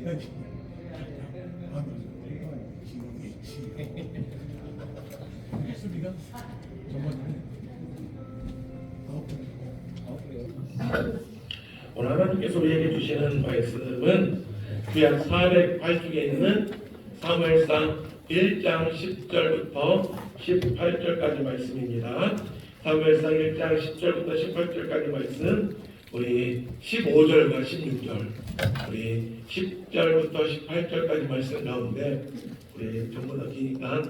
해야지. 수비가 정말 오늘 하나님께서 우리에게 주시는 말씀은 구약 408쪽에 있는 사무엘상 1장 10절부터 18절까지 말씀입니다. 사무엘상 1장 10절부터 18절까지 말씀, 우리 15절과 16절, 우리 10절부터 18절까지 말씀 가운데 우리 전부 다 기니까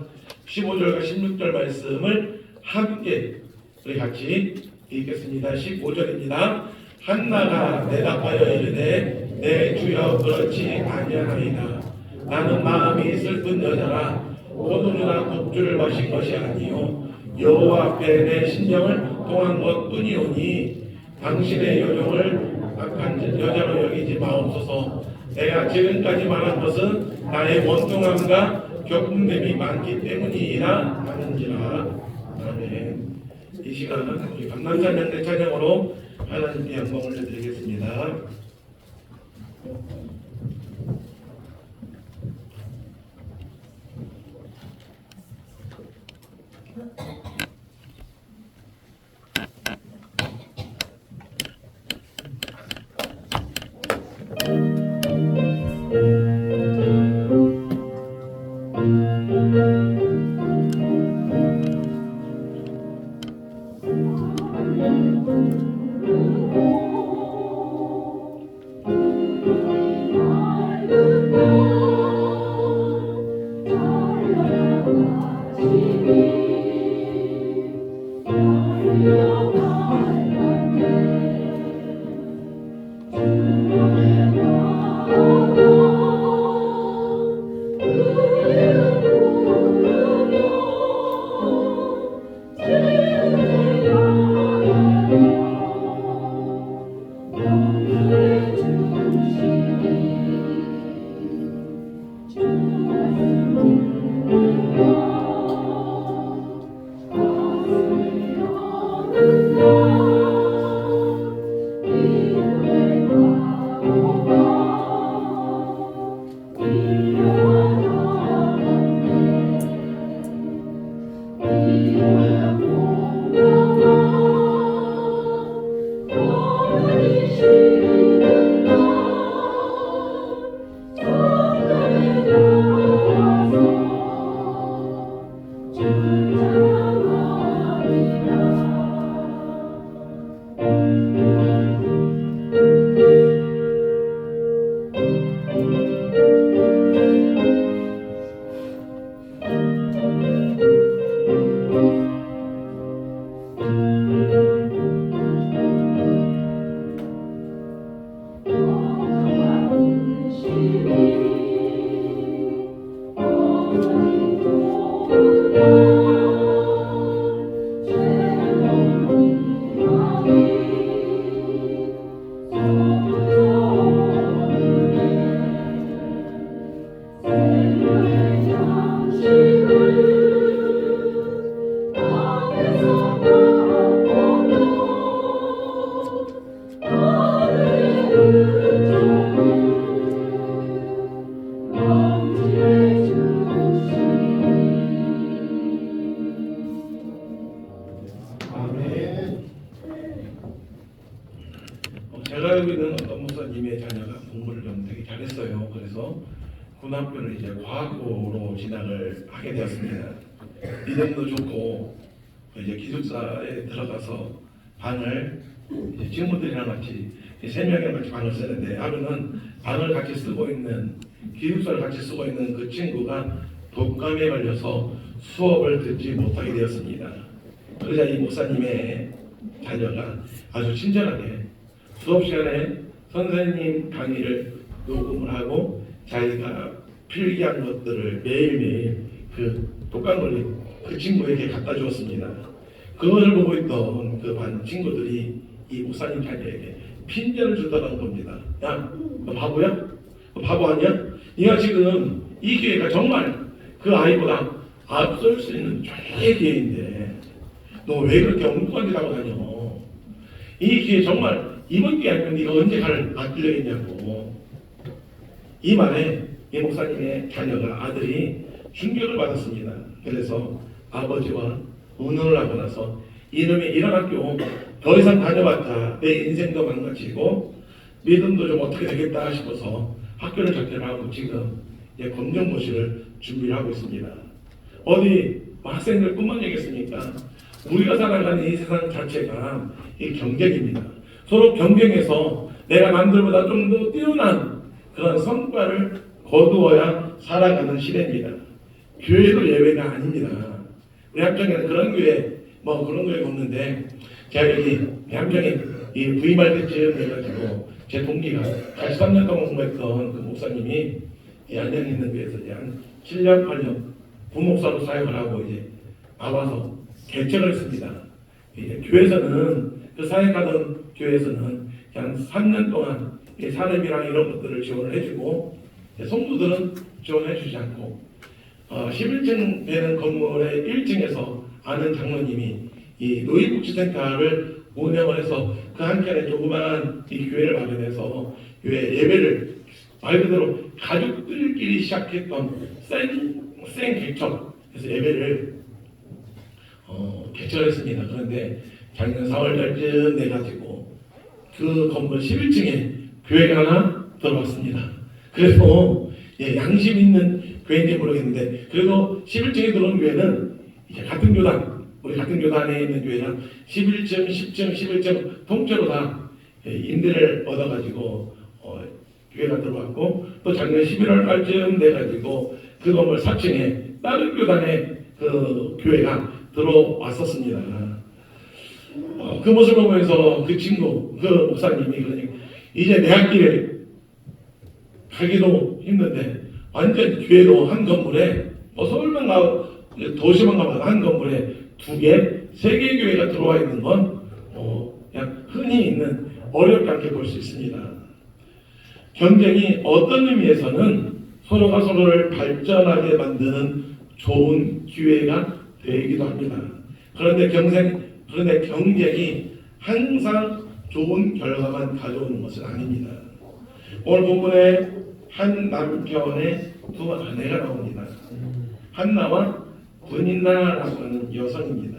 15절과 16절 말씀을 함께 우리 같이 읽겠습니다. 15절입니다. 한나가 대답하여 이르되 내 주여 그렇지 아니하나이다. 나는 마음이 슬픈 여자라 포도주나 독주를 마신 것이 아니요 여호와 앞에 내 심령을 통한 것뿐이오니 당신의 요정을 악한 여자로 여기지 마옵소서. 내가 지금까지 말한 것은 나의 원통함과 겪음됨이 많기 때문이라 하는지라. 아멘. 이 시간은 우리 감남찬양 대 찬양으로 하나님께 영광을 드리겠습니다. 제가 알고 있는 어떤 목사님의 자녀가 공부를 좀 되게 잘했어요. 그래서 고등학교를 이제 과학고로 진학을 하게 되었습니다. 이름도 좋고 이제 기숙사에 들어가서 방을 이제 친구들이랑 같이 3명이 같이 방을 쓰는데, 하루는 방을 같이 쓰고 있는, 기숙사를 같이 쓰고 있는 그 친구가 독감에 걸려서 수업을 듣지 못하게 되었습니다. 그러자 이 목사님의 자녀가 아주 친절하게 수업 시간에 선생님 강의를 녹음을 하고 자기가 필기한 것들을 매일매일 그 독감 걸린 그 친구에게 갖다 주었습니다. 그것을 보고 있던 그 반 친구들이 이 목사님 자녀에게 핀잔을 주더라는 겁니다. 야, 너 바보야? 너 바보 아니야? 네가 지금 이 기회가 정말 그 아이보다 앞설 수 있는 최고의 기회인데 너 왜 그렇게 엉뚱한 데 가고 다녀? 이 기회 정말 이번 기회 아니면 네가 언제 갈 아끼려겠냐고. 이 말에 이 목사님의 자녀가 아들이 충격을 받았습니다. 그래서 아버지와 의논을 하고 나서 이놈의 이런 학교 더 이상 다녀봤자 내 인생도 망가지고 믿음도 좀 어떻게 되겠다 싶어서 학교를 자퇴하고 지금 검정고시를 준비를 하고 있습니다. 어디 학생들뿐만 얘기했습니까? 우리가 살아가는 이 세상 자체가 이 경쟁입니다. 서로 경쟁해서 내가 남들보다 좀 더 뛰어난 그런 성과를 거두어야 살아가는 시대입니다. 교회도 예외가 아닙니다. 우리 함정에는 그런 교회 그런 교회가 없는데 제가 여기 함정에 이 부임할 때쯤 해가지고 제 동기가 83년 동안 공부했던 그 목사님이 이 안양에 있는 교회에서 한 7년 8년 부목사로 사역을 하고 이제 나와서 개척을 했습니다. 이제 교회에서는 그 사역하던 교회에서는 그냥 3년 동안 사람이랑 이런 것들을 지원을 해주고 성도들은 지원해주지 않고 11층 되는 건물의 1층에서 아는 장로님이 이 노인복지센터를 운영을 해서 그 한켠에 조그마한 이 교회를 마련해서 교회 예배를 말 그대로 가족들끼리 시작했던 생 개척해서 예배를 개척했습니다. 그런데 작년 4월달쯤 돼가지고 그 건물 11층에 교회가 하나 들어왔습니다. 그래서 양심 있는 교회인지 모르겠는데 그래도 11층에 들어온 교회는 이제 같은 교단 우리 같은 교단에 있는 교회는 11층, 10층, 11층 통째로 다 임대를 얻어가지고 교회가 들어왔고 또 작년 11월 달쯤 돼가지고 그 건물 4층에 다른 교단의 그 교회가 들어왔었습니다. 그 모습을 보면서 그 친구, 그 목사님이 그러니 이제 내 학기에 가기도 힘든데 완전 교회도 한 건물에 서울만 가 도시만 가면 한 건물에 2개, 3개 교회가 들어와 있는 건 그냥 흔히 있는 어렵지 않게 볼 수 있습니다. 경쟁이 어떤 의미에서는 서로가 서로를 발전하게 만드는 좋은 기회가 되기도 합니다. 그런데 경쟁이 항상 좋은 결과만 가져오는 것은 아닙니다. 오늘 본문에 한 남편의 2 아내가 나옵니다. 한나와 분인나라고 하는 여성입니다.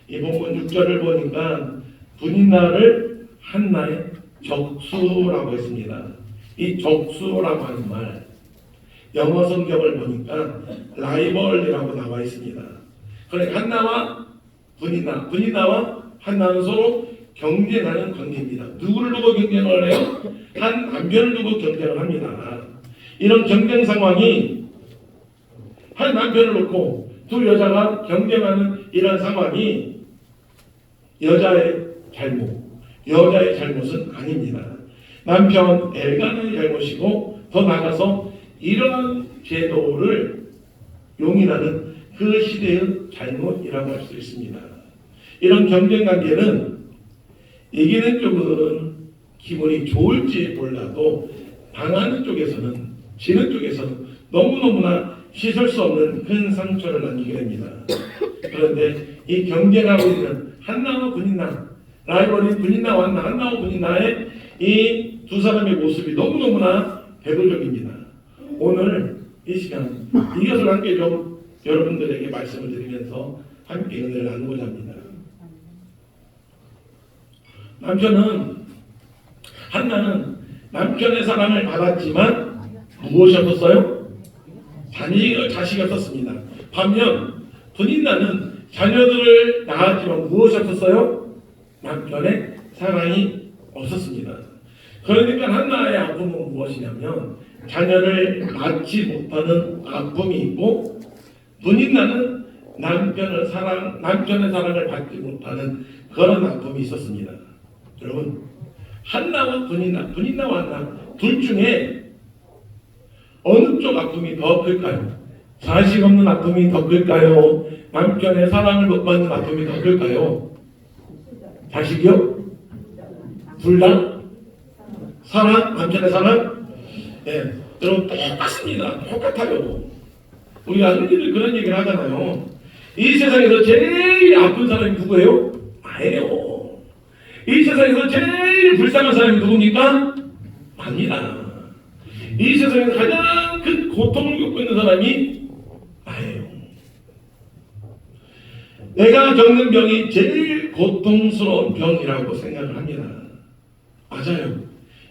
이 본문 6절을 보니까 분인나를 한나의 적수라고 했습니다. 이 적수라고 하는 말 영어 성경을 보니까 라이벌이라고 나와 있습니다. 그러니까 한나와 분인나와 한나는 서로 경쟁하는 관계입니다. 누구를 두고 경쟁을 해요? 한 남편을 두고 경쟁을 합니다. 이런 경쟁 상황이 한 남편을 놓고 2 여자가 경쟁하는 이런 상황이 여자의 잘못은 아닙니다. 남편 엘간의 잘못이고 더 나아가서 이러한 제도를 용인하는 그 시대의 잘못이라고 할 수 있습니다. 이런 경쟁 관계는 이기는 쪽은 기분이 좋을지 몰라도 당하는 쪽에서는 지는 쪽에서는 너무너무나 씻을 수 없는 큰 상처를 남기게 됩니다. 그런데 이 경쟁하고 있는 한나와 분인나 라이벌인 분인나와 한나와 분인나의 이 2 사람의 모습이 너무너무나 대표적입니다. 오늘 이 시간 이것을 함께 좀 여러분들에게 말씀을 드리면서 함께 은혜를 나누고자 합니다. 한나는 남편의 사랑을 받았지만 무엇이 없었어요? 자식이 없었습니다. 반면 분인나는 자녀들을 낳았지만 무엇이 없었어요? 남편의 사랑이 없었습니다. 그러니까 한나의 아픔은 무엇이냐면 자녀를 낳지 못하는 아픔이 있고 분인나는 남편의 사랑을 받지 못하는 그런 아픔이 있었습니다. 여러분 한나와 분인나와 한나 둘 중에 어느 쪽 아픔이 더 클까요? 자식 없는 아픔이 더 클까요? 남편의 사랑을 못 받는 아픔이 더 클까요? 자식이요? 둘 다? 사랑? 남편의 사랑? 예, 여러분 똑같습니다. 똑같아요. 우리가 흔히들 그런 얘기를 하잖아요. 이 세상에서 제일 아픈 사람이 누구예요? 나예요. 이 세상에서 제일 불쌍한 사람이 누굽니까? 나입니다. 이 세상에서 가장 큰 고통을 겪고 있는 사람이 나예요. 내가 겪는 병이 제일 고통스러운 병이라고 생각을 합니다. 맞아요.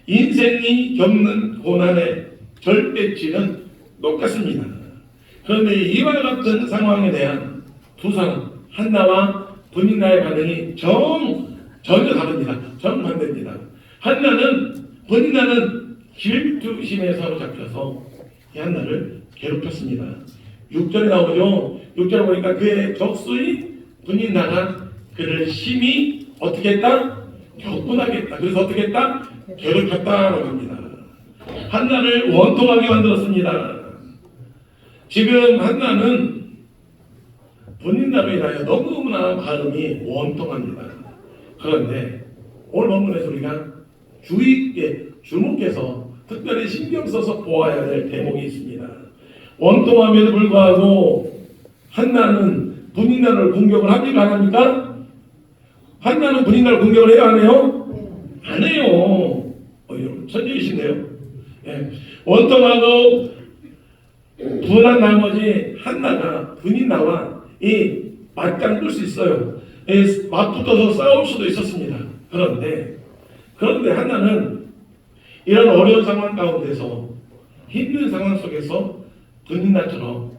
인생이 겪는 고난의 절대치는 똑같습니다. 그런데 이와 같은 상황에 대한 두 사람, 한나와 브니나의 반응이 전혀 다릅니다. 정반대입니다. 한나는, 브니나는 질투심에 사로잡혀서 이 한나를 괴롭혔습니다. 6절에 나오죠. 6절에 보니까 그의 적수인 브니나가 그를 심히 어떻게 했다? 격분하겠다. 그래서 어떻게 했다? 괴롭혔다라고 합니다. 한나를 원통하게 만들었습니다. 지금 한나는 브니나로 인하여 너무나 마음이 원통합니다. 그런데 오늘 본문에서 우리가 주의 있게 주목해서 특별히 신경 써서 보아야 될 대목이 있습니다. 원통함에도 불구하고 한나는 브니나를 공격을 합니까? 안 합니까? 한나는 브니나를 공격을 해요? 안 해요? 안 해요. 여러분 천재이신데요. 예. 원통하고 분한 나머지 한나가 브니나와 이 맞짱 뜰 수 있어요. 맞붙어서 싸울 수도 있었습니다. 그런데 한나는 이런 어려운 상황 가운데서 힘든 상황 속에서 브니나처럼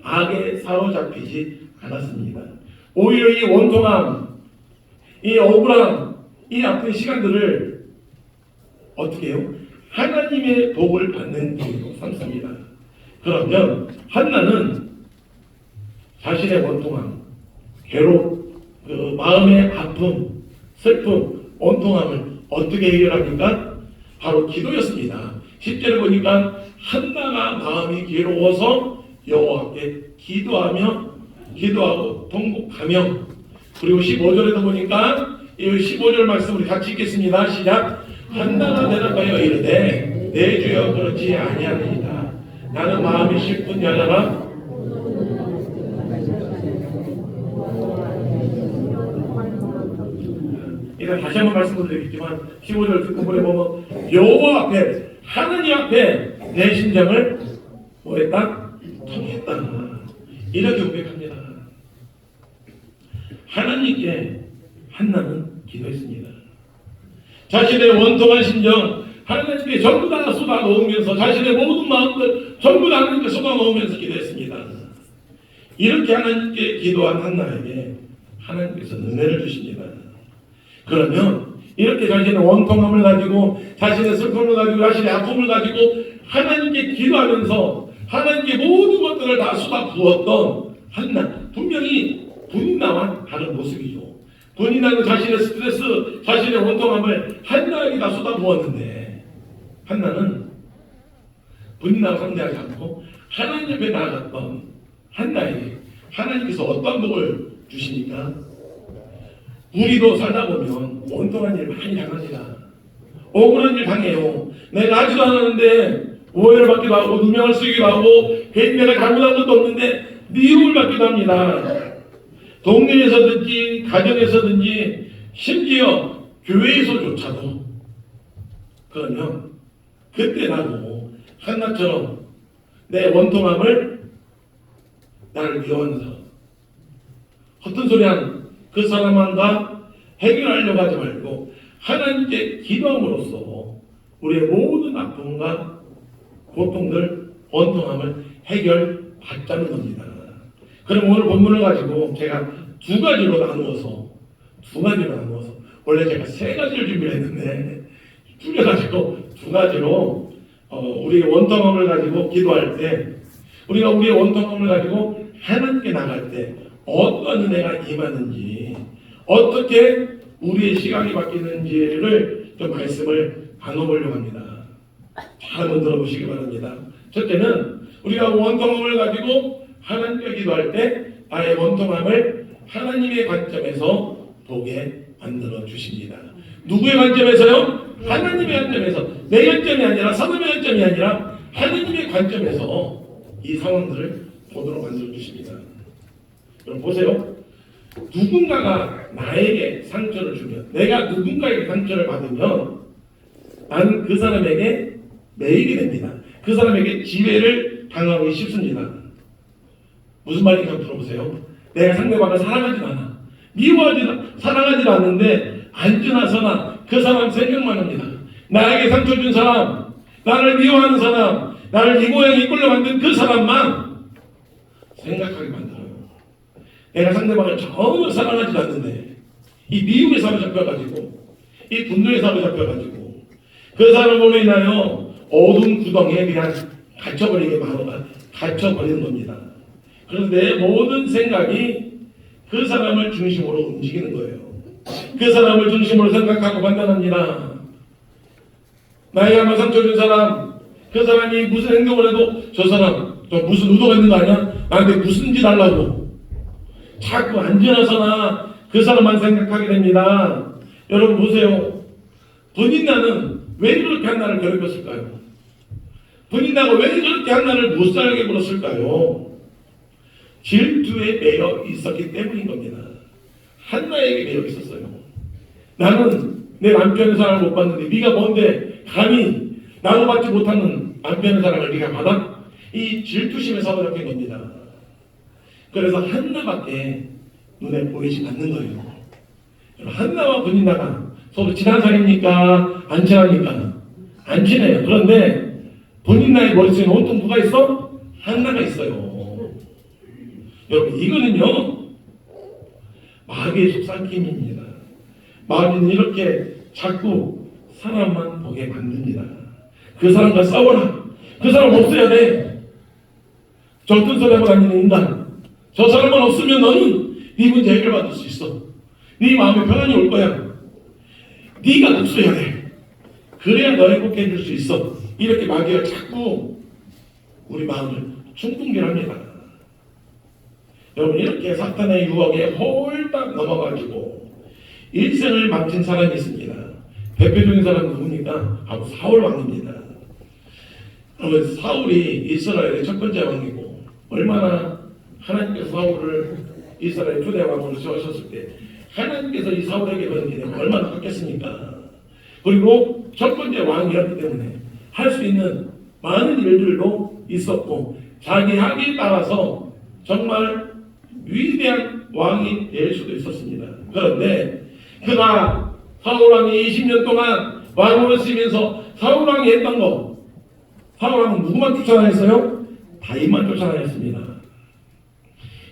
악에 사로잡히지 않았습니다. 오히려 이 원통함, 이 억울함, 이 아픈 시간들을 어떻게 해요? 하나님의 복을 받는 길로 삼습니다. 그러면 한나는 자신의 원통함, 괴롭, 마음의 아픔, 슬픔, 원통함을 어떻게 해결합니까? 바로 기도였습니다. 10절에 보니까 한나가 마음이 괴로워서 여호와께 기도하고 통곡하며, 그리고 15절에도 보니까 이 15절 말씀 우리 같이 읽겠습니다. 시작. 한나가 대답하여 이르되 내 주여 그렇지 아니하니이다. 나는 마음이 슬픈 여자라. 이제 다시 한번 말씀드리겠지만 15절 듣고보내 보면 여호와 앞에, 하느님 앞에 내 심정을 뭐했다? 통했다. 이렇게 고백합니다. 하나님께 한나는 기도했습니다. 자신의 원통한 심정 하나님께 전부 다 쏟아 놓으면서, 자신의 모든 마음들 전부 다 하나님께 쏟아 놓으면서 기도했습니다. 이렇게 하나님께 기도한 한나에게 하나님께서 은혜를 주십니다. 그러면 이렇게 자신의 원통함을 가지고, 자신의 슬픔을 가지고, 자신의 아픔을 가지고 하나님께 기도하면서 하나님께 모든 것들을 다 쏟아 부었던 한나, 분명히 브니나와 다른 모습이죠. 브니나는 자신의 스트레스, 자신의 원통함을 한나에게 다 쏟아 부었는데, 한나는 브니나를 상대하지 않고 하나님 앞에 나아갔던 한나에게 하나님께서 어떤 복을 주시니까, 우리도 살다 보면 원통한 일 많이 당합니다. 억울한 일 당해요. 내가 하지도 않았는데 오해를 받기도 하고 누명을 쓰기도 하고, 괜히 내가 잘못한 것도 없는데 미움을 받기도 합니다. 동네에서든지 가정에서든지 심지어 교회에서조차도. 그러면 그때 나도 한나처럼 내 원통함을 나를 미워하는 사람, 헛된 소리 하는 그 사람과 해결하려고 하지 말고 하나님께 기도함으로써 우리의 모든 아픔과 고통들, 원통함을 해결받자는 겁니다. 그럼 오늘 본문을 가지고 제가 두 가지로 나누어서, 원래 제가 세 가지를 준비했는데 줄여가지고 두 가지로 우리의 원통함을 가지고 기도할 때, 우리가 우리의 원통함을 가지고 하나님께 나갈 때 어떤 은혜가 임하는지, 어떻게 우리의 시각이 바뀌는지를 좀 말씀을 나눠보려고 합니다. 잘 한번 들어보시기 바랍니다. 첫째는 우리가 원통함을 가지고 하나님께 기도할 때 나의 원통함을 하나님의 관점에서 보게 만들어 주십니다. 누구의 관점에서요? 하나님의 관점에서. 내 관점이 아니라, 사람의 관점이 아니라 하나님의 관점에서 이 상황들을 보도록 만들어 주십니다. 여러분 보세요. 누군가가 나에게 상처를 주면, 내가 누군가에게 상처를 받으면 나는 그 사람에게 매일이 됩니다. 그 사람에게 지배를 당하기 쉽습니다. 무슨 말인지 한번 들어보세요. 내가 상대방을 사랑하지 않아. 사랑하지 않는데 앉으나서나 그 사람 생각만 합니다. 나에게 상처 준 사람, 나를 미워하는 사람, 나를 이 모양에 이끌려 만든 그 사람만 생각하게 만들어요. 내가 상대방을 전혀 사랑하지 않는데 이 미움에 사로잡혀가지고 이 분노에 사로잡혀가지고 그 사람으로 인하여 어두운 구덩이에 그냥 갇혀버리는 겁니다. 그래서 내 모든 생각이 그 사람을 중심으로 움직이는 거예요. 그 사람을 중심으로 생각하고 판단합니다. 나에게 한번 상처 준 사람, 그 사람이 무슨 행동을 해도 저 사람 무슨 의도가 있는 거 아니야? 나한테 무슨 짓 하려고 자꾸 앉으나서나 그 사람만 생각하게 됩니다. 여러분 보세요. 본인나는 왜 그렇게 한나를 괴롭혔을까요? 본인나가 왜 그렇게 한나를 못 살게 굴었을까요? 질투에 매여 있었기 때문인 겁니다. 한나에게 매여 있었어요. 나는 내 남편의 사랑을 못 받는데 네가 뭔데 감히 나도 받지 못하는 남편의 사랑을 네가 받아? 이 질투심에 사로잡힌 겁니다. 그래서 한나밖에 눈에 보이지 않는 거예요. 한나와 본인나가 서로 친한 사이입니까? 안 친합니까? 안 친해요. 그런데 본인나의 머릿속에 온통 누가 있어? 한나가 있어요. 여러분 이거는요 마귀의 속삭임입니다. 마귀는 이렇게 자꾸 사람만 보게 만듭니다. 그 사람과 싸워라. 그 사람 없어야 돼. 저 어떤 소리 하고 다니는 인간. 저 사람만 없으면 너는 네 문제 해결받을 수 있어. 네 마음에 평안이 올 거야. 네가 없어야 돼. 그래야 너 행복해질 수 있어. 이렇게 마귀가 자꾸 우리 마음을 충동질합니다. 여러분 이렇게 사탄의 유혹에 홀딱 넘어가지고 일생을 망친 사람이 있습니다. 대표적인 사람은 누굽니까? 바로 사울 왕입니다. 여러분 사울이 이스라엘의 첫 번째 왕이고 얼마나 하나님께서 사울을 이스라엘 초대 왕으로 세우셨을 때 하나님께서 이 사울에게 그런 기능을 얼마나 받겠습니까? 그리고 첫 번째 왕이었기 때문에 할 수 있는 많은 일들도 있었고 자기 학위에 따라서 정말 위대한 왕이 될 수도 있었습니다. 그런데 그가 사울왕이 20년 동안 왕으로 쓰면서 사울왕이 했던 거 사울왕은 누구만 쫓아다녔어요? 다윗만 쫓아다녔습니다.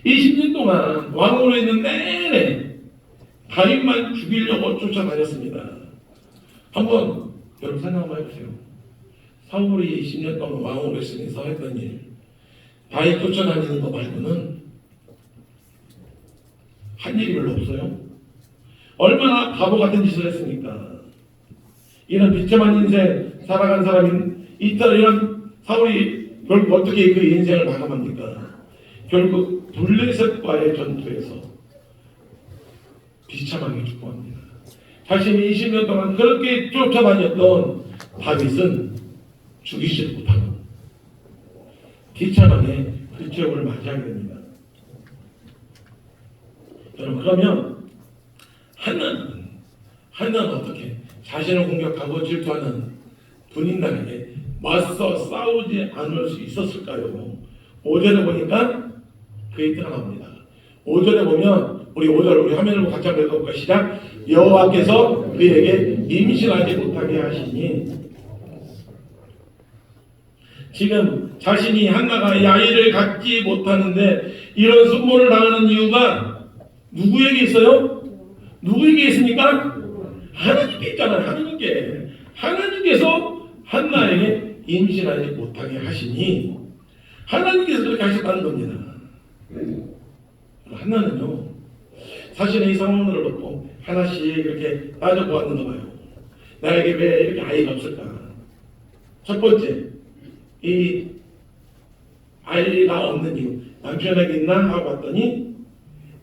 20년 동안 왕으로 있는 내내 다윗만 죽이려고 쫓아다녔습니다. 한번 여러분 생각 한번 해보세요. 사울이 20년 동안 왕으로 있으면서 했던 일 다윗 쫓아다니는 거 말고는 한 일이 별로 없어요. 얼마나 바보 같은 짓을 했습니까? 이런 비참한 인생 살아간 사람이 이런 사울이 결국 어떻게 그 인생을 마감합니까? 결국 블레셋과의 전투에서 비참하게 죽고합니다. 자신이 20년 동안 그렇게 쫓아다녔던 다윗은 죽이지도 못하고 비참하게 그 죄업을 맞이하게 됩니다. 여러분 그러면 한나는 어떻게 자신을 공격하고 질투하는 분인단에게 맞서 싸우지 않을 수 있었을까요? 5절에 보니까 그 힌트가 나옵니다. 5절에 보면 우리 5절 우리 화면으로 같이 한번 읽어볼까? 시작. 여호와께서 그에게 임신하지 못하게 하시니 지금 자신이 한나가 이 아이를 갖지 못하는데 이런 순모를 당하는 이유가 누구에게 있어요? 누구에게 있습니까? 하나님께 있잖아요. 하나님께서 한나에게 임신하지 못하게 하시니 하나님께서 그렇게 하셨다는 겁니다. 한나는요 자신의 이 상황들을 놓고 하나씩 이렇게 따져보았는가 봐요. 나에게 왜 이렇게 아이가 없을까? 첫 번째 이 아이가 없는 이유 남편에게 있나 하고 봤더니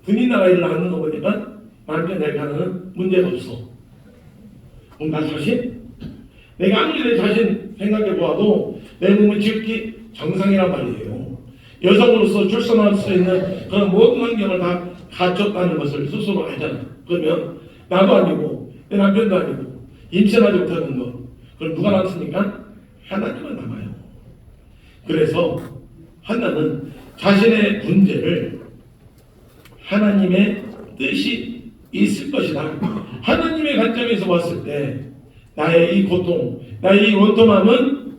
분이나 아이를 낳는 거 보니까 남편에게 하는 문제가 없어. 그럼 나 자신? 내가 아무리 내 자신 생각해 보아도 내 몸은 지극히 정상이란 말이에요. 여성으로서 출산할 수 있는 그런 모든 환경을 다 갖췄다는 것을 스스로 알잖아. 그러면 나도 아니고 내 남편도 아니고 임신하지 못하는 거 그럼 누가 낳습니까? 하나님만 남아요. 그래서 한나는 자신의 문제를 하나님의 뜻이 있을 것이다. 하나님의 관점에서 봤을 때 나의 이 고통, 나의 이 원통함은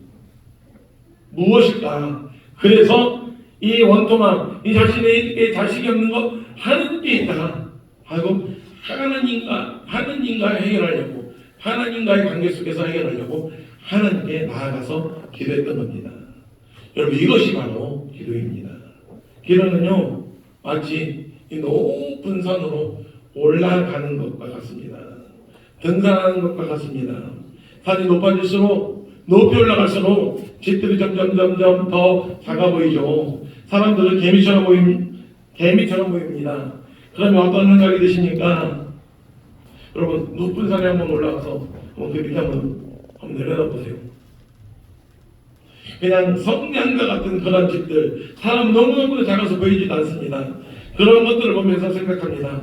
무엇일까? 그래서 이 원통함, 이 자신에게 자식이 없는 것 하나님께 있다 하고 하나님과 해결하려고, 하나님과의 관계 속에서 해결하려고 하나님께 나아가서 기도했던 겁니다. 여러분, 이것이 바로 기도입니다. 기도는요, 마치 이 높은 산으로 올라가는 것과 같습니다. 등산하는 것과 같습니다. 산이 높아질수록, 높이 올라갈수록 집들이 점점 더 작아 보이죠. 사람들은 개미처럼 보입니다. 그러면 어떤 생각이 드십니까? 여러분, 높은 산에 한번 올라가서 그 밑에 한번 내려다보세요. 그냥 성냥과 같은 그런 집들, 사람 너무너무 작아서 보이지도 않습니다. 그런 것들을 보면서 생각합니다.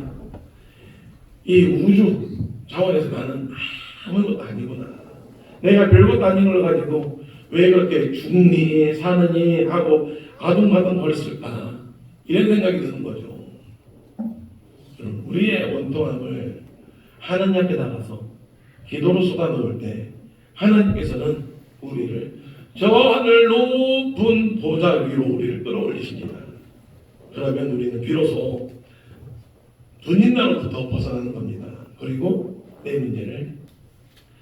이 우주 차원에서 나는 아무것도 아니구나. 내가 별것도 아닌 걸 가지고 왜 그렇게 죽니 사느니 하고 아둥바둥 거렸을까, 이런 생각이 드는 거죠. 우리의 원통함을 하나님 앞에 나가서 기도로 쏟아놓을 때 하나님께서는 우리를 저 하늘 높은 보좌 위로 우리를 끌어올리십니다. 그러면 우리는 비로소 분인나로부터 벗어나는 겁니다. 그리고 내 문제를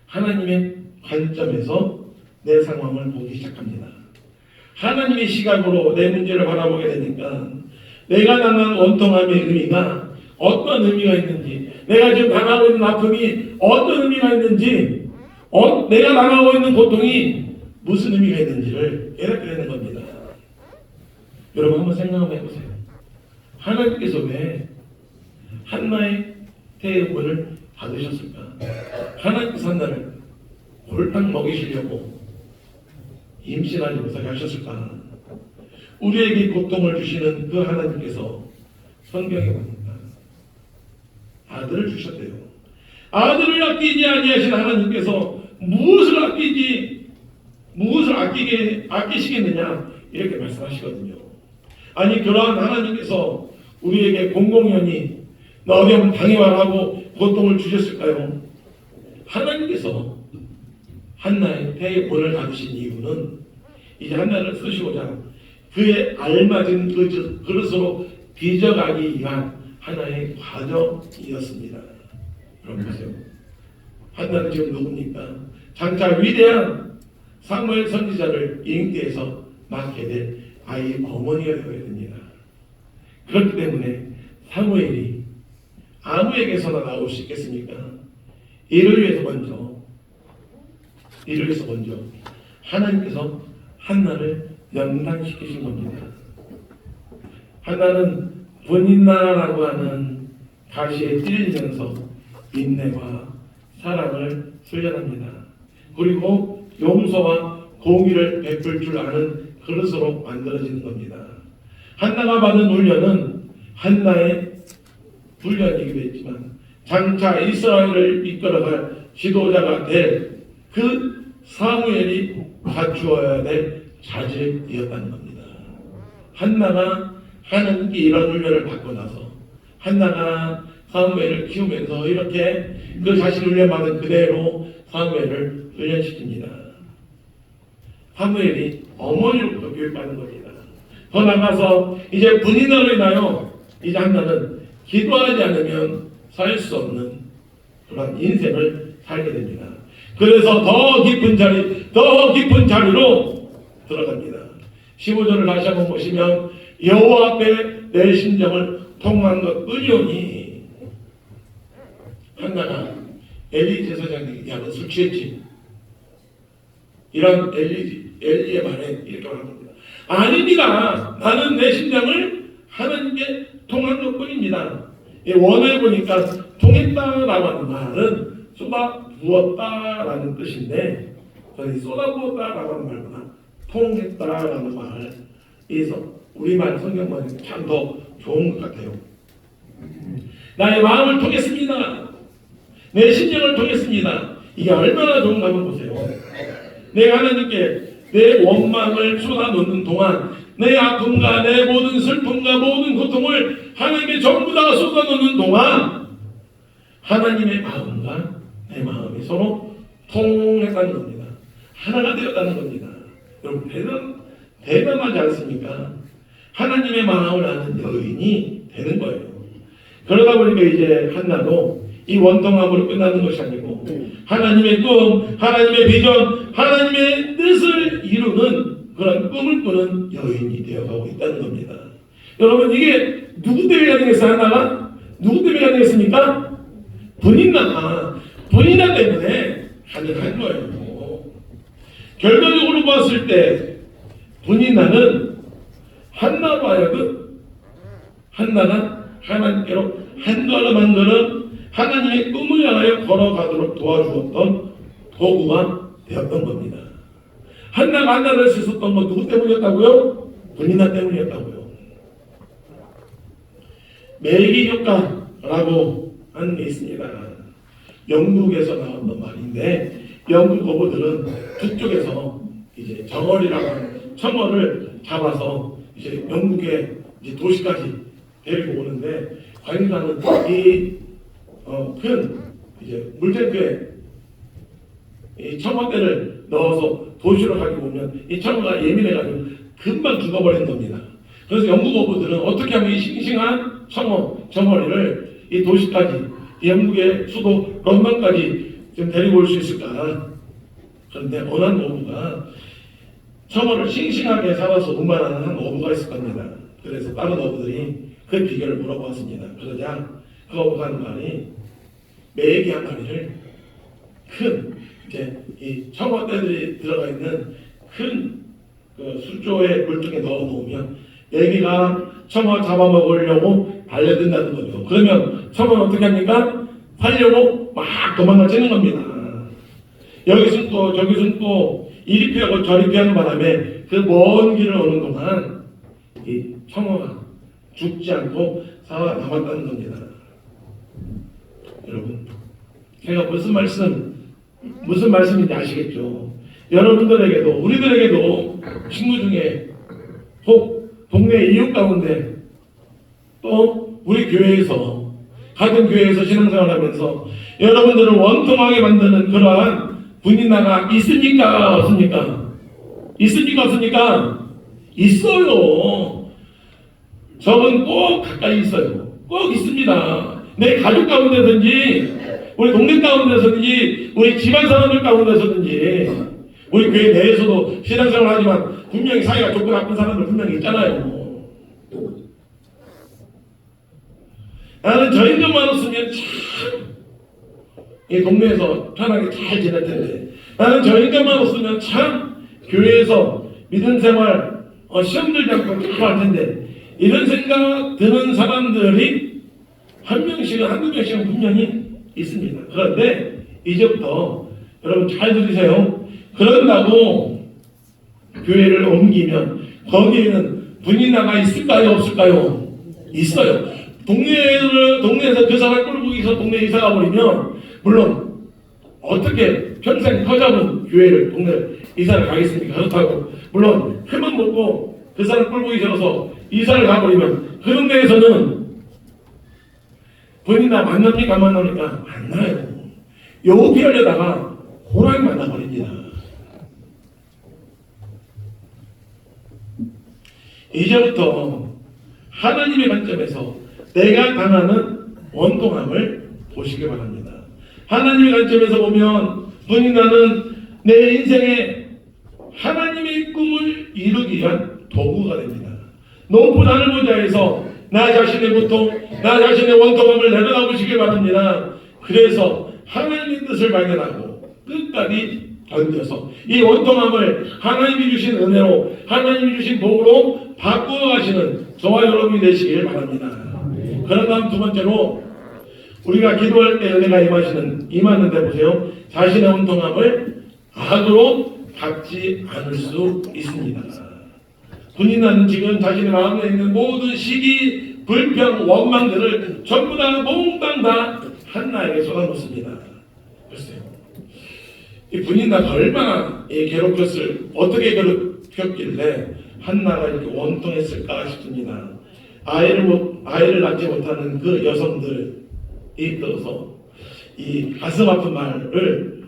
하나님의 관점에서 내 상황을 보기 시작합니다. 하나님의 시각으로 내 문제를 바라보게 되니까 내가 당한 원통함의 의미가 어떤 의미가 있는지, 내가 지금 당하고 있는 아픔이 어떤 의미가 있는지, 내가 당하고 있는 고통이 무슨 의미가 있는지를 깨닫게 되는 겁니다. 여러분, 한번 생각 한번 해보세요. 하나님께서 왜 한나의 태음을 받으셨을까? 하나님께서 한나를 골탕 먹이시려고 임신하지 못하게 하셨을까? 우리에게 고통을 주시는 그 하나님께서 성경에 봅니다. 아들을 주셨대요. 아들을 아끼지 아니하신 하나님께서 무엇을 아끼시겠느냐, 이렇게 말씀하시거든요. 아니, 그러한 하나님께서 우리에게 공공연히 너 어디 한번 당해봐라 하고 고통을 주셨을까요? 하나님께서 한나의 태의 본을 받으신 이유는 이제 한나를 쓰시고자 그에 알맞은 그 그릇으로 빚어가기 위한 하나의 과정이었습니다. 여러분 보세요. 한나는 지금 누굽니까? 장차 위대한 사무엘 선지자를 잉태해서 낳게 될 아이의 어머니가 되어야 됩니다. 그렇기 때문에 사무엘이 아무에게서나 나올 수 있겠습니까? 이를 위해서 먼저 하나님께서 한나를 연단시키신 겁니다. 한나는 분인나라고 하는 가시에 찔리면서 인내와 사랑을 훈련합니다. 그리고 용서와 공의를 베풀 줄 아는 그릇으로 만들어지는 겁니다. 한나가 받은 훈련은 한나의 훈련이기도 했지만 장차 이스라엘을 이끌어갈 지도자가 될 그 사무엘이 갖추어야 될 자질이었다는 겁니다. 한나가 하나님께 이런 훈련을 받고 나서 한나가 사무엘을 키우면서 이렇게 그 자신 훈련받은 그대로 사무엘을 훈련시킵니다. 사무엘이 어머니로부터 교육받는 겁니다. 더 나가서 이제 분인으로 인하여 이제 한나는 기도하지 않으면 살 수 없는 그런 인생을 살게 됩니다. 그래서 더 깊은 자리로 들어갑니다. 15절을 다시 한번 보시면 여호와 앞에 내 심정을 통한 것 의료니, 한나가 엘리 제사장에게 야, 너 술 취했지? 이런 엘리의 말에 이렇게 말합니다. 아닙니다. 나는 내 심장을 하나님께 통한 것뿐입니다. 원어에 보니까 통했다라고 하는 말은 쏟아 부었다라는 뜻인데, 저는 쏟아 부었다라고 하는 말보다 통했다라는 말에서 우리말 성경말이 참 더 좋은 것 같아요. 나의 마음을 통했습니다. 내 심령을 통했습니다. 이게 얼마나 좋은가 한번 보세요. 내가 하나님께 내 원망을 쏟아놓는 동안 내 아픔과 내 모든 슬픔과 모든 고통을 하나님께 전부 다 쏟아놓는 동안 하나님의 마음과 내 마음이 서로 통했다는 겁니다. 하나가 되었다는 겁니다. 여러분 대단하지 않습니까? 하나님의 마음을 아는 여인이 되는 거예요. 그러다 보니까 이제 한나도 이 원통함으로 끝나는 것이 아니고 하나님의 꿈, 하나님의 비전, 하나님의 뜻을 이루는 그런 꿈을 꾸는 여인이 되어가고 있다는 겁니다. 여러분 이게 누구 때문에 가능했어요? 하나가? 누구 때문에 가능했습니까? 분인나 때문에 가능한 거예요. 결과적으로 봤을 때 분인나는 한나로 하여금 한나가 하나님께로 한 걸음 한 걸음 하나님의 꿈을 향하여 걸어가도록 도와주었던 도구가 되었던 겁니다. 한나가 한나를 쓰셨던 건 누구 때문이었다고요? 분인나 때문이었다고요. 매기 효과라고 하는 게 있습니다. 영국에서 나왔던 말인데 영국 어부들은 그쪽에서 이제 정월이라고 하는 청월을 잡아서 이제 영국의 이제 도시까지 데리고 오는데 관리관은 큰 이제 물탱크에 이 청어대를 넣어서 도시로 가지고 오면 이 청어가 예민해가지고 금방 죽어버리는 겁니다. 그래서 영국 어부들은 어떻게 하면 이 싱싱한 청어리를 이 도시까지 이 영국의 수도 런던까지 좀 데리고 올 수 있을까? 그런데 어느 한 어부가 청어를 싱싱하게 살아서 운반하는 한 어부가 있을 겁니다. 그래서 다른 어부들이 그 비결을 물어보았습니다. 그러자 그 어부가 하는 말이 매기 한 마리를 큰 이제 이 청어떼들이 들어가 있는 큰 그 수조의 물통에 넣어 놓으면 매기가 청어 잡아먹으려고 달려든다는 거죠. 그러면 청어는 어떻게 합니까? 살려고 막 도망가치는 겁니다. 여기서 또 저기서 또 이리 피하고 저리 피하는 바람에 그 먼 길을 오는 동안 이 청어가 죽지 않고 살아남았다는 겁니다. 여러분, 제가 무슨 말씀인지 아시겠죠? 여러분들에게도 우리들에게도 친구 중에 혹 동네 이웃 가운데 또 우리 교회에서 같은 교회에서 신앙생활하면서 여러분들을 원통하게 만드는 그러한 분인나가 있습니까? 없습니까? 있습니까? 없습니까? 있어요. 저는 꼭 가까이 있어요. 꼭 있습니다. 내 가족 가운데든지 우리 동네 가운데서든지 우리 집안 사람들 가운데서든지 우리 교회 내에서도 신앙생활 하지만 분명히 사이가 좋고 나쁜 사람들 분명히 있잖아요. 나는 저 인정만 없으면 참 이 동네에서 편하게 잘 지낼 텐데 나는 저 인정만 없으면 참 교회에서 믿음 생활 시험 들지 않고 잘 할 텐데 이런 생각 드는 사람들이 한 명씩은 한두 명씩은 분명히 있습니다. 그런데 이제부터 여러분 잘 들으세요. 그런다고 교회를 옮기면 거기에는 분인나가 있을까요? 없을까요? 있어요. 동네에서 그 사람 꼴보기 위해서 동네 이사 가버리면 물론 어떻게 평생 터잡은 교회를 동네를 이사를 가겠습니까? 그렇다고 물론 큰맘 먹고 그 사람 꼴보기 싫어서 이사를 가버리면 그런 데에서는 본인나 만납니까? 안 만납니까? 만나요. 요 피하려다가 호랑이 만나버립니다. 이제부터 하나님의 관점에서 내가 당하는 원통함을 보시기 바랍니다. 하나님의 관점에서 보면 본인나는 내 인생에 하나님의 꿈을 이루기 위한 도구가 됩니다. 높은 하늘보좌에서 나 자신의 고통, 나 자신의 원통함을 내려다보시길 바랍니다. 그래서 하나님의 뜻을 발견하고 끝까지 견뎌서 이 원통함을 하나님이 주신 은혜로 하나님이 주신 복으로 바꾸어 가시는 저와 여러분이 되시길 바랍니다. 그런 다음 두 번째로 우리가 기도할 때 은혜가 임하는데 보세요. 자신의 원통함을 악으로 갚지 않을 수 있습니다. 분인나는 지금 자신의 마음에 있는 모든 시기, 불평, 원망들을 전부 다 몽땅 다 한나에게 쏟아놓습니다. 글쎄요. 이 분인나가 얼마나 괴롭혔을 어떻게 괴롭혔길래 한나가 이렇게 원통했을까 싶습니다. 아이를 낳지 못하는 그 여성들이 들어서 이 가슴 아픈 말을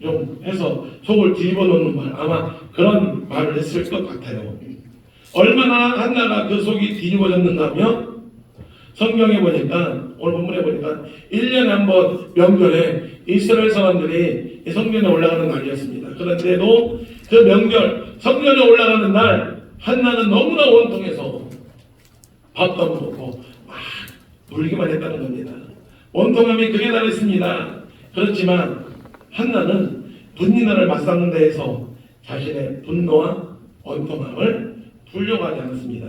좀 해서 속을 뒤집어 놓는 말, 아마 그런 말을 했을 것 같아요. 얼마나 한나가 그 속이 뒤집어졌는가 하면 성경에 보니까, 오늘 본문에 보니까 1년에 한 번 명절에 이스라엘 사람들이 성전에 올라가는 날이었습니다. 그런데도 그 명절 성전에 올라가는 날 한나는 너무나 원통해서 밥도 안 먹고 막 울기만 했다는 겁니다. 원통함이 극에 달했습니다. 그렇지만 한나는 분이나를 맞상는 데에서 자신의 분노와 원통함을 풀려고 하지 않았습니다.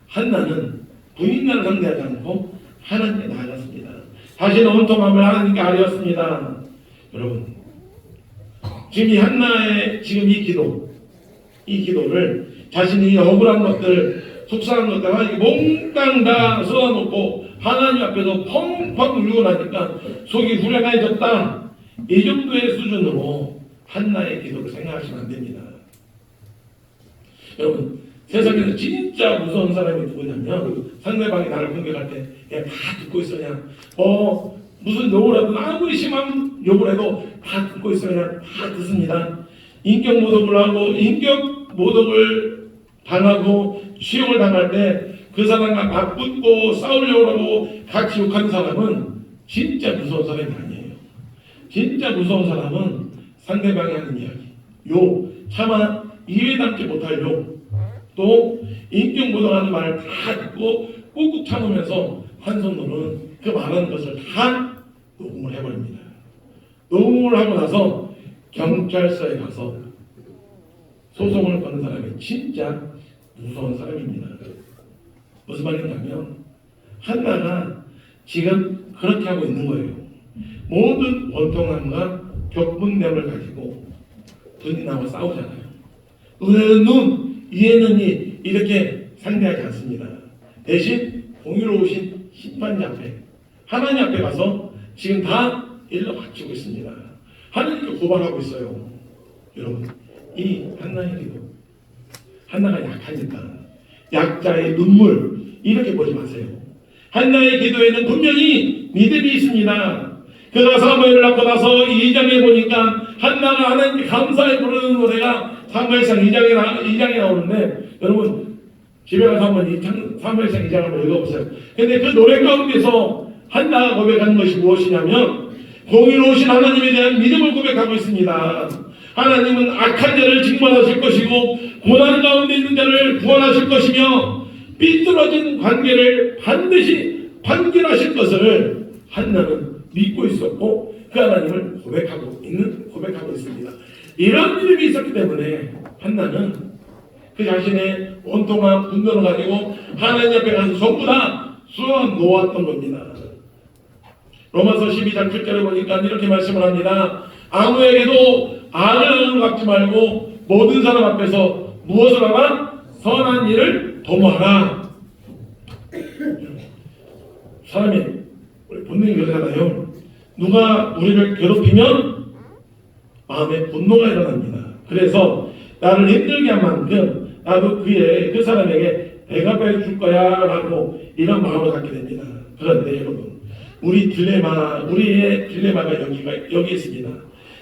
한나는 분이나를 상대하지 않고 하나님께 나아갔습니다. 자신의 원통함을 하나님께 아뢰었습니다. 여러분, 지금 이 한나의 지금 이 기도를 자신이 억울한 것들, 속상한 것들 하나님께 몽땅 다 쏟아놓고 하나님 앞에서 펑펑 울고 나니까 속이 후련해졌다. 이 정도의 수준으로 한나의 기도를 생각하시면 안 됩니다. 여러분, 세상에서 진짜 무서운 사람이 누구냐면 상대방이 나를 공격할 때 그냥 다 듣고 있어. 그냥 무슨 욕을 하든 아무리 심한 욕을 해도 다 듣고 있어. 그냥 다 듣습니다. 인격 모독을 하고 인격 모독을 당하고 시험을 당할 때 그 사람과 맞붙고 싸우려고 하고 같이 욕하는 사람은 진짜 무서운 사람이 아니에요. 진짜 무서운 사람은 상대방이 하는 이야기, 욕, 차마 입에 담지 못할 욕, 또 인격 모독하는 말을 다 듣고 꾹꾹 참으면서 한 손으로는 그 말하는 것을 다 녹음을 해버립니다. 녹음을 하고 나서 경찰서에 가서 소송을 거는 사람이 진짜 무서운 사람입니다. 무슨 말이냐면 한나가 지금 그렇게 하고 있는 거예요. 모든 원통함과 격분됨을 가지고 분이나와 싸우잖아요. 은혜는 눈, 이해는 이 이렇게 상대하지 않습니다. 대신 공의로우신 심판자 앞에 하나님 앞에 가서 지금 다 일러 바치고 있습니다. 하나님께 고발하고 있어요. 여러분, 이 한나의 기도, 한나가 약하니까 약자의 눈물 이렇게 보지 마세요. 한나의 기도에는 분명히 믿음이 있습니다. 그가 사무엘을 낳고 나서 2장에 보니까 한나가 하나님께 감사해 부르는 노래가 사무엘상 2장에 나오는데, 여러분 집에 가서 한번 사무엘상 2장 한번 읽어보세요. 근데 그 노래 가운데서 한나가 고백하는 것이 무엇이냐면 공의로우신 하나님에 대한 믿음을 고백하고 있습니다. 하나님은 악한 자를 징벌하실 것이고 고난 가운데 있는 자를 구원하실 것이며 삐뚤어진 관계를 반드시 판결하실 것을 한나는 믿고 있었고 그 하나님을 고백하고 있습니다. 이런 믿음이 있었기 때문에 한나는 그 자신의 온통한 분노를 가지고 하나님 앞에 가서 전부 다 쏟아 놓았던 겁니다. 로마서 12장 7절에 보니까 이렇게 말씀을 합니다. 아무에게도 악을 갚지 말고 모든 사람 앞에서 무엇을 하라? 선한 일을 도모하라. 사람이 우리 본능이 그러잖아요. 누가 우리를 괴롭히면 마음에 분노가 일어납니다. 그래서 나를 힘들게 한 만큼 나도 그 사람에게 대갚아 줄 거야 라고 이런 마음을 갖게 됩니다. 그런데 여러분, 우리의 딜레마가 여기 있습니다.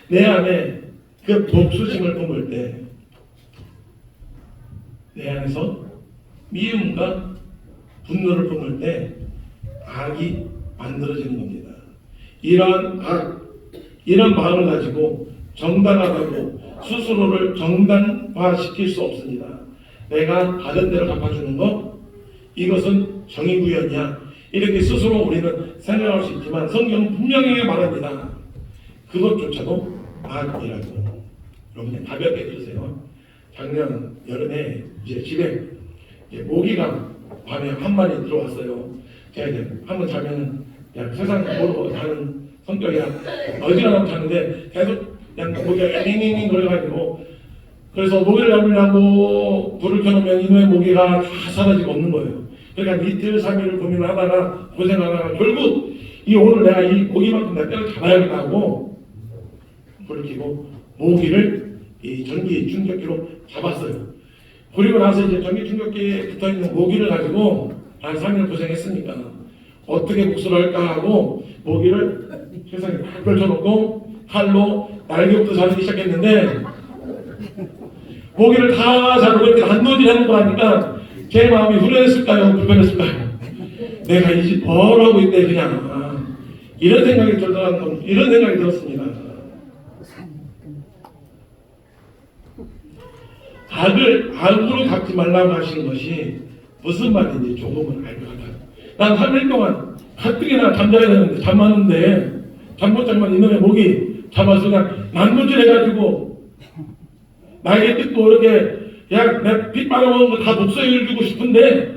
내 안에 그 복수심을 품을 때 내 안에서 미움과 분노를 품을 때 악이 만들어지는 겁니다. 이러한 마음을 가지고 정당하다고 스스로를 정당화시킬 수 없습니다. 내가 받은 대로 갚아주는 것, 이것은 정의구현이야. 이렇게 스스로 우리는 생각할 수 있지만 성경은 분명하게 말합니다. 그것조차도 악이라고. 여러분 가볍게 들으세요. 작년 여름에 이제 집에 모기가 밤에 한 마리 들어왔어요. 제가 이제 한번 자면 그냥 세상 모르고 자는 성격이라 어지간하면 자는데 계속 그냥 모기가 앵앵앵 거려가지고, 그래서 모기를 잡으려고 불을 켜놓으면 이놈의 모기가 다 사라지고 없는 거예요. 그러니까 이틀 3일을 고민을 하다가 고생하다가 결국 오늘 내가 이 모기만큼 내가 때를 잡아야겠다 하고 불을 켜고 모기를 이 전기 충격기로 잡았어요. 그리고 나서 이제 전기 충격기에 붙어있는 모기를 가지고 한 3일 고생했으니까 어떻게 복수를 할까 하고 모기를 세상에 팍 걸쳐놓고 칼로 날개부터 자르기 시작했는데 모기를 다 자르고 이렇게 단도질 해놓고 하니까 제 마음이 후련했을까요? 불편했을까요? 내가 이 집 벌하고 있대 그냥 이런 생각이 들었습니다. 악으로 갚지 말라고 하시는 것이 무슨 말인지 조금은 알 것 같아요. 난 3일 동안 가뜩이나 잠자야 되는데 잠 왔는데 잠 못 자면 이놈의 목이 잡아서 그냥 난도질 해가지고 나에게 뜯고 이렇게 그냥 내 피 빨아먹은 거 다 독소를 주고 싶은데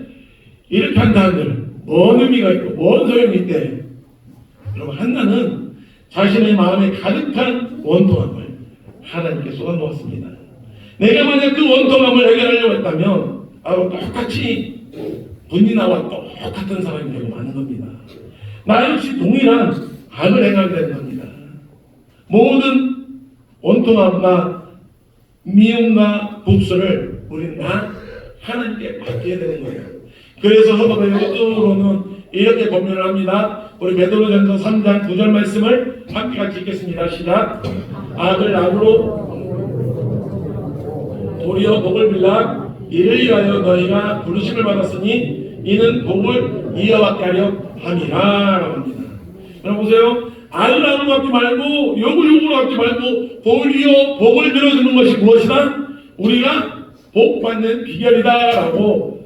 이렇게 한다는들 뭔 의미가 있고 뭔 소용이 있대. 여러분 한나는 자신의 마음에 가득한 원통함을 하나님께 쏟아놓았습니다. 내가 만약 그 원통함을 해결하려고 했다면 똑같이 분이나와 똑같은 사람이 되고 마는 겁니다. 나 역시 동일한 악을 행하게 되는 겁니다. 모든 원통함과 미움과 복수를 우리는 다 하나님께 맡겨야 되는 거예요. 그래서 사도바울은 이렇게 권면을 합니다. 우리 베드로전서 3장 9절 말씀을 함께 같이 읽겠습니다. 시작. 악을 악으로 도리어 복을 빌라 이를 위하여 너희가 부르심을 받았으니 이는 복을 이어받게 하려 함이라 라고 합니다. 여러분 보세요. 악을 악으로 갚지 말고 욕을 욕으로 갚지 말고 도리어 복을 빌어주는 것이 무엇이다? 우리가 복 받는 비결이다 라고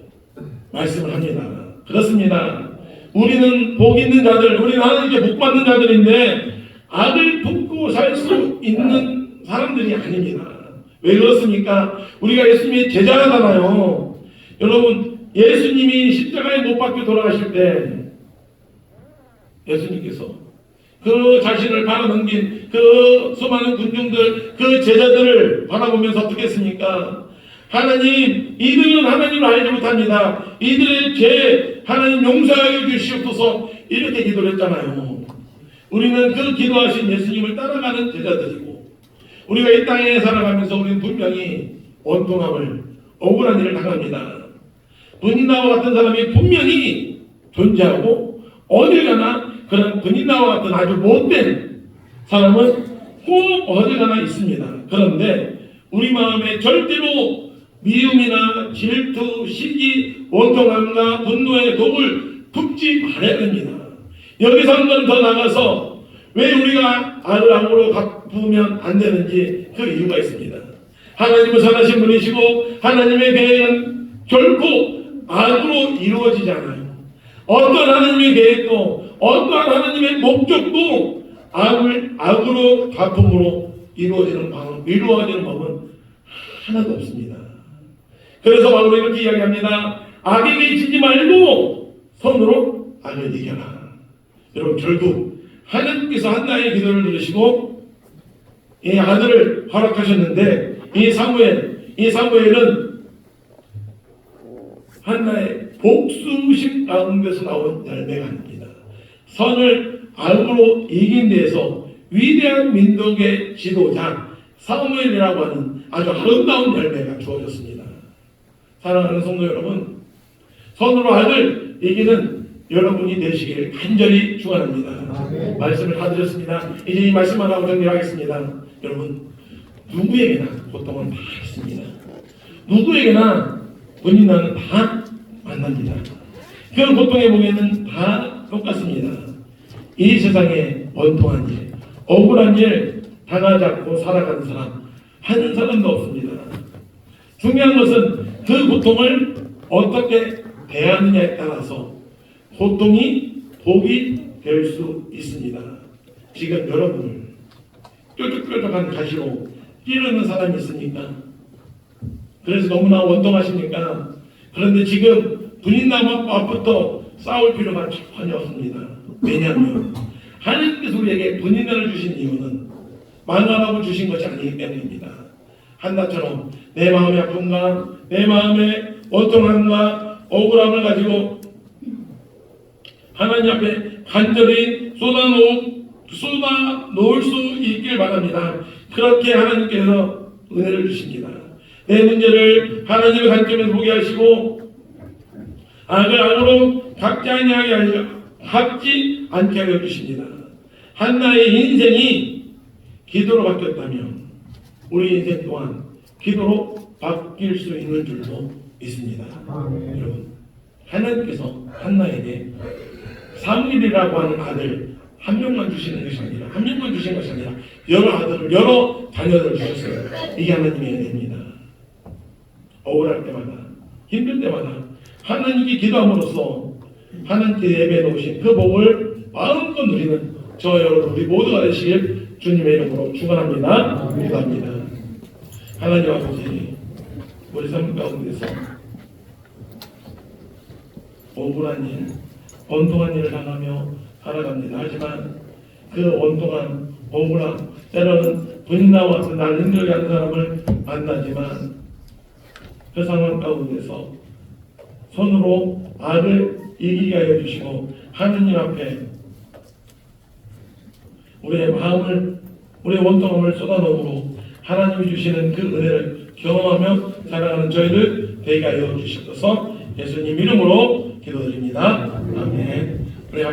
말씀을 합니다. 그렇습니다. 우리는 복 있는 자들, 우리는 하나님께 복 받는 자들인데 악을 품고 살 수 있는 사람들이 아닙니다. 왜 그렇습니까? 우리가 예수님의 제자잖아요. 여러분 예수님이 십자가에 못 박혀 돌아가실 때 예수님께서 그 자신을 바라넘긴 그 수많은 군중들, 그 제자들을 바라보면서 어떻게 했습니까? 하나님, 이들은 하나님을 알지 못합니다. 이들의 죄 하나님 용서하여 주시옵소서 이렇게 기도를 했잖아요. 우리는 그 기도하신 예수님을 따라가는 제자들이고 우리가 이 땅에 살아가면서 우리는 분명히 원통함을 억울한 일을 당합니다. 분인나와 같은 사람이 분명히 존재하고 어딜 가나 그런 분인나와 같은 아주 못된 사람은 꼭 어딜 가나 있습니다. 그런데 우리 마음에 절대로 미움이나 질투, 시기, 원통함과 분노의 독을 품지 말아야 됩니다. 여기서 한 번 더 나가서 왜 우리가 악을 악으로 갚으면 안 되는지 그 이유가 있습니다. 하나님은 선하신 분이시고 하나님의 계획은 결코 악으로 이루어지지 않아요. 어떤 하나님의 계획도 어떠한 하나님의 목적도 악으로 갚음으로 이루어지는 법은 하나도 없습니다. 그래서 바울은 이렇게 이야기합니다. 악에게 지지 말고 손으로 악을 이겨라. 여러분 결국 하나님께서 한나의 기도를 들으시고 이 아들을 허락하셨는데 이 사무엘은 한나의 복수심 가운데서 나온 열매가 아닙니다. 선을 악으로 이긴 데에서 위대한 민족의 지도자 사무엘이라고 하는 아주 아름다운 열매가 주어졌습니다. 사랑하는 성도 여러분, 선으로 악을 이기는 여러분이 되시길 간절히 축원합니다. 말씀을 다 드렸습니다. 이제 이 말씀만 하고 정리하겠습니다. 여러분, 누구에게나 고통은 다 있습니다. 누구에게나 분인나는 다 만납니다. 그 고통의 무게는 다 똑같습니다. 이 세상에 원통한 일, 억울한 일 당하지 않고 살아가는 사람 한 사람도 없습니다. 중요한 것은 그 고통을 어떻게 대하느냐에 따라서 고통이 복이 될 수 있습니다. 지금 여러분을 뾰족뾰족한 가시로 찌르는 사람이 있습니까? 그래서 너무나 원통하십니까? 그런데 지금 분인나무 앞부터 싸울 필요가 전혀 없습니다. 왜냐하면 하나님께서 우리에게 분인나를 주신 이유는 망하라고 주신 것이 아니기 때문입니다. 한나처럼 내 마음의 아픔과 내 마음의 원통함과 억울함을 가지고 하나님 앞에 간절히 쏟아놓을 수 있길 바랍니다. 그렇게 하나님께서 은혜를 주십니다. 내 문제를 하나님의 관점에서 보게 하시고 악을 악으로 갚지 않게 하여 주십니다. 한나의 인생이 기도로 바뀌었다면 우리 인생 또한 기도로 바뀔 수 있는 줄도 있습니다. 여러분, 하나님께서 한나에게 사무엘이라고 하는 아들 한 명만 주시는 것이 아니라 여러 아들을 여러 자녀를 주셨어요. 이게 하나님의 은혜입니다. 억울할 때마다 힘들 때마다 하나님께 기도함으로써 하나님께 예배해 놓으신 그 복을 마음껏 누리는 저 여러분 우리 모두가 되시길 주님의 이름으로 축원합니다. 기도합니다. 하나님 아버지, 우리 삶 가운데서 억울한 일, 원통한 일을 당하며 살아갑니다. 하지만 그 원통한 억울함, 때로는 분나와 같은 날 힘들게 하는 사람을 만나지만 그 상황 가운데서 손으로 악을 이기게 하여 주시고 하느님 앞에 우리의 마음을, 우리의 원통함을 쏟아놓음으로 하나님이 주시는 그 은혜를 경험하며 살아가는 저희들 되게 하여 주시옵소서. 예수님 이름으로 기도드립니다. 아멘. 우리 같이